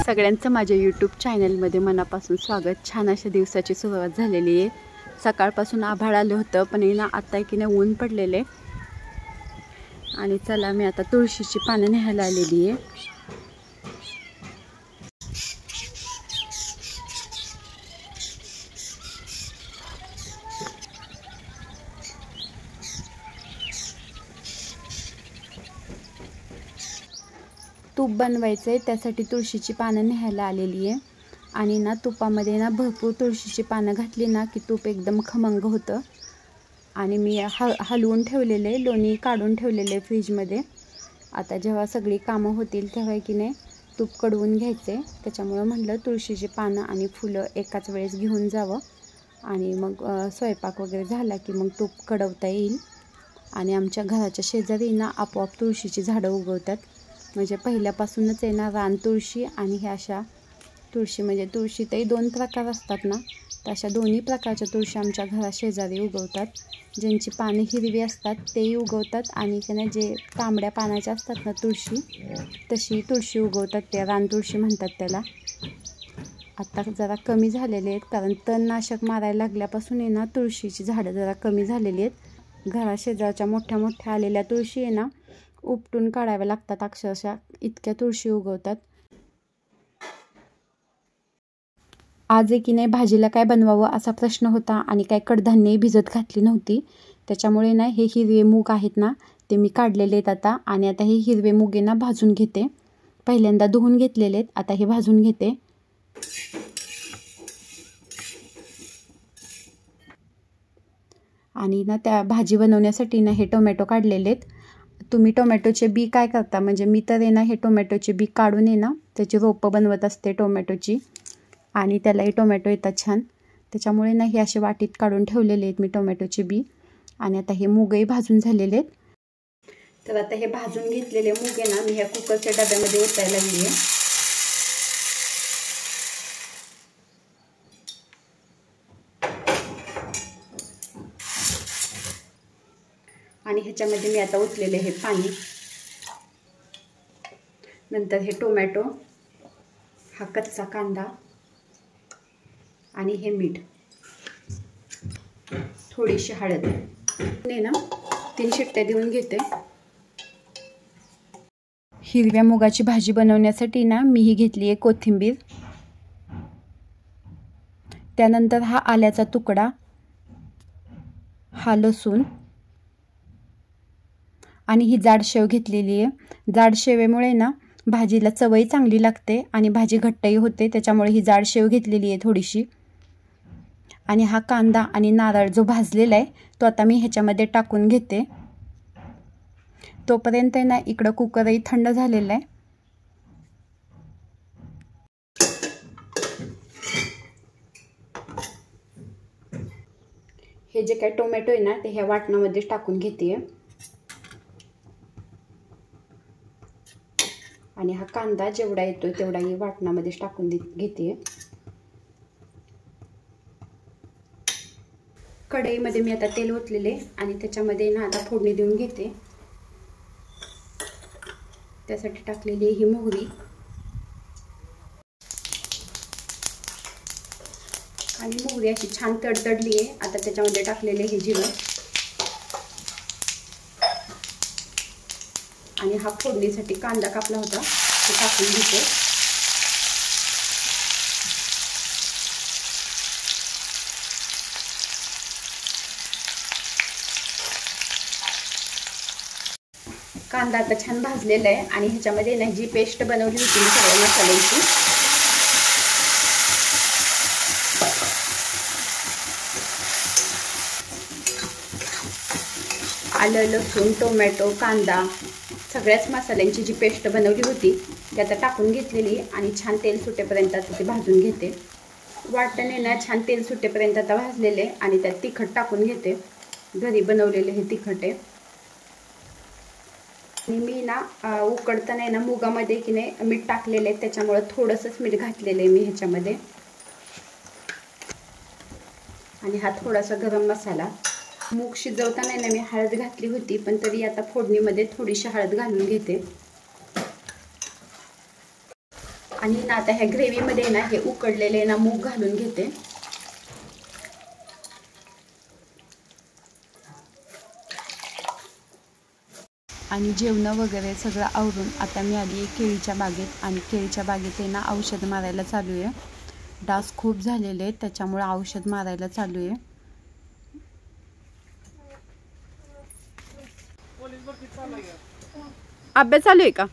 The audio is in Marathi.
सगळ्यांचं माझ्या यूट्यूब चॅनलमध्ये मनापासून स्वागत। छान अशा दिवसाची सुरुवात झालेली आहे। सकाळपासून आभाळ आलं होतं पण आता की नाही ऊन पडलेले। आणि चला मी आता तुळशीची पानं न्यायला आलेली आहे। तूप बनवायचं आहे त्यासाठी तुळशीची पानं न्यायला आलेली आहे। आणि तुपामध्ये भरपूर तुळशीची पानं घातली की तूप एकदम खमंग होतं। आणि मी हलवून ठेवलेले, लोणी काढून ठेवलेले फ्रीजमध्ये। आता जेव्हा सगळी कामं होतील तेव्हा की नाही तूप कडवून घ्यायचे। त्याच्यामुळे म्हटलं तुळशीची पानं आणि फुलं एकाच वेळेस घेऊन जावं आणि मग स्वयंपाक वगैरे झाला की मग तूप कडवता येईल। आणि आमच्या घराच्या शेजारी आपोआप तुळशीची झाडं उगवतात। म्हणजे पहिल्यापासूनच रान तुळशी आणि ह्या अशा तुळशी, म्हणजे तुळशीतही दोन प्रकार असतात तर अशा दोन्ही प्रकारच्या तुळशी आमच्या घरा शेजारी उगवतात। ज्यांची पाने हिरवी असतात तेही उगवतात आणि की नाही जे तांबड्या पानाच्या असतात तुळशी, तशी तुळशी उगवतात। त्या रान तुळशी म्हणतात त्याला। आता जरा कमी झालेले आहेत कारण तणनाशक मारायला लागल्यापासून तुळशीची झाडं जरा कमी झालेली आहेत। घरा शेजारच्या मोठ्या मोठ्या आलेल्या तुळशी उपटून काढाव्या लागतात, अक्षरशः इतक्या तुळशी उगवतात। आज की नाही भाजीला काय बनवावं असा प्रश्न होता आणि काय कडधान्यही भिजत घातली नव्हती। त्याच्यामुळे हे हिरवे मूग आहेत ते मी काढलेले आहेत आता। आणि आता हे हिरवे मूग भाजून घेते। पहिल्यांदा धुवून घेतलेले आहेत, आता हे भाजून घेते। आणि त्या भाजी बनवण्यासाठी हे टोमॅटो काढलेले आहेत। तुम्ही टोमॅटोचे बी काय करता, म्हणजे मी तर हे टोमॅटोचे बी काढून त्याची रोपं बनवत असते टोमॅटोची। आणि त्यालाही टोमॅटो येतात छान। त्याच्यामुळे हे असे वाटीत काढून ठेवलेले आहेत मी टोमॅटोचे बी। आणि आता हे मूगही भाजून झालेले आहेत। तर आता हे भाजून घेतलेले मूग मी ह्या कुकरच्या डब्यामध्ये ओतायला लागली आहे। आणि ह्याच्यामध्ये मी आता ओतलेले हे पाणी, नंतर हे टोमॅटो, हा कच्चा कांदा आणि हे मीठ, थोडीशी हळद 3 शिट्ट्या देऊन घेते। हिरव्या मुगाची भाजी बनवण्यासाठी मी ही घेतली आहे कोथिंबीर, त्यानंतर हा आल्याचा तुकडा, हा लसूण आणि ही जाड शेव घेतलेली आहे। जाड शेवेमुळे भाजीला चवही चांगली लागते आणि भाजी घट्टही होते, त्याच्यामुळे ही जाड शेव घेतलेली आहे थोडीशी। आणि हा कांदा आणि नारळ जो भाजलेला आहे तो आता मी ह्याच्यामध्ये टाकून घेते। तोपर्यंत इकडं कुकरही थंड झालेला आहे। हे जे काय टोमॅटो आहे ते ह्या वाटणामध्ये टाकून घेते। आणि हा कांदा जेवढा येतोय तेवढाही वाटणामध्ये टाकून घेते। कढईमध्ये मी आता तेल ओतलेले आणि त्याच्यामध्ये आता फोडणी देऊन घेते। त्यासाठी टाकलेली ही मोहरी आणि मोहरी अशी छान तडतडली आहे। आता त्याच्यामध्ये टाकलेले हे जिरं आणि हा फोडणीसाठी कांदा कापला होता ते टाकून घेते। कांदा आता छान भाजलेला आहे आणि ह्याच्यामध्ये जी पेस्ट बनवली होती मी सगळ्या मसाल्यांची, आलं, लसूण, टोमॅटो, कांदा, सगळ्याच मसाल्यांची जी पेस्ट बनवली होती ती आता टाकून घेतलेली आणि छान तेल सुटेपर्यंत आता ती भाजून घेते। वाटण छान तेल सुटेपर्यंत आता भाजलेले आणि त्यात तिखट टाकून घेते। घरी बनवलेले हे तिखट आहे। आणि मी उकडताना मुगामध्ये की नाही मीठ टाकलेले आहे, त्याच्यामुळे थोडंसंच मीठ घातलेलं आहे मी ह्याच्यामध्ये। आणि हा थोडासा गरम मसाला। मूग शिजवताना मी हळद घातली होती पण तरी आता फोडणीमध्ये थोडीशी हळद घालून घेते। आणि ना आता ह्या ग्रेव्हीमध्ये ना हे उकडलेले ना मूग घालून घेते. आणि जेवणं वगैरे सगळं आवरून आता मी आली आहे केळीच्या बागेत. आणि केळीच्या बागेत आहे ना औषध मारायला चालू आहे. डास खूप झालेले आहेत त्याच्यामुळे औषध मारायला चालू आहे. अभ्यास चालू आहे का?